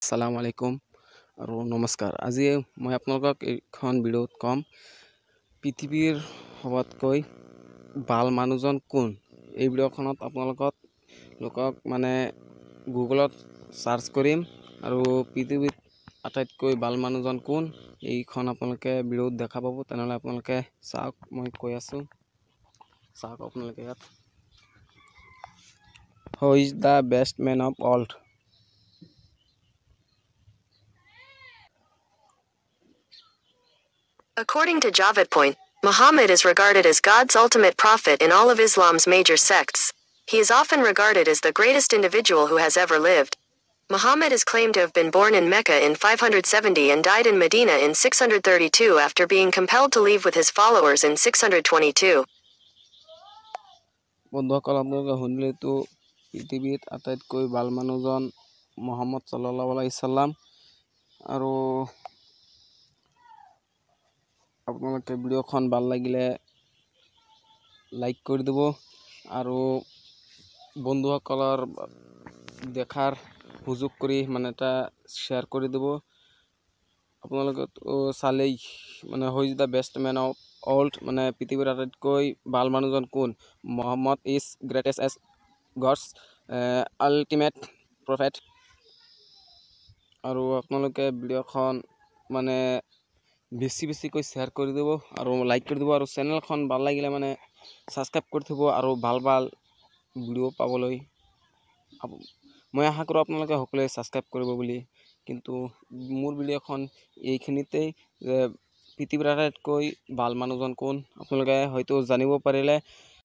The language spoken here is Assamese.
আসসালামু আলাইকুম আৰু নমস্কাৰ। আজি মই আপোনালোকক এইখন ভিডিঅ'ত কম পৃথিৱীৰ সবতকৈ ভাল মানুহজন কোন। এই ভিডিঅ'খনত আপোনালোকক মানে গুগলত সাৰ্চ কৰিম আৰু পৃথিৱীত আটাইতকৈ ভাল মানুহজন কোন এইখন আপোনালোকে ভিডিঅ'ত দেখা পাব। তেনেহ'লে আপোনালোকে চাওক, মই কৈ আছোঁ চাওক আপোনালোকে ইয়াত who is the best men of all. According to Javed Point, Muhammad is regarded as God's ultimate prophet in all of Islam's major sects. He is often regarded as the greatest individual who has ever lived. Muhammad is claimed to have been born in Mecca in 570 and died in Medina in 632 after being compelled to leave with his followers in 622. বন্ধুসকল, আপোনালোকে শুনিলেতো পৃথিৱীত আটাইতকৈ ভাল মানুহজন মুহাম্মদ সাল্লাল্লাহু আলাইহি সাল্লাম। আৰু আপোনালোকে ভিডিঅ'খন ভাল লাগিলে লাইক কৰি দিব আৰু বন্ধুসকলৰ দেখাৰ সুযোগ কৰি মানে এটা শ্বেয়াৰ কৰি দিব। আপোনালোকে চালেই মানে who is the best men of all, মানে পৃথিৱীৰ আটাইতকৈ ভাল মানুহজন কোন। Muhammad is greatest as God's ultimate prophet. আৰু আপোনালোকে ভিডিঅ'খন মানে বেছিকৈ শ্বেয়াৰ কৰি দিব আৰু লাইক কৰি দিব আৰু চেনেলখন ভাল লাগিলে মানে সাবস্ক্ৰাইব কৰি থব আৰু ভাল ভিডিঅ' পাবলৈ মই আশা কৰোঁ আপোনালোকে সকলোৱে সাবস্ক্ৰাইব কৰিব বুলি। কিন্তু মোৰ ভিডিঅ'খন এইখিনিতেই যে পৃথিৱীৰ আটাইতকৈ ভাল মানুহজন কোন আপোনালোকে হয়তো জানিব পাৰিলে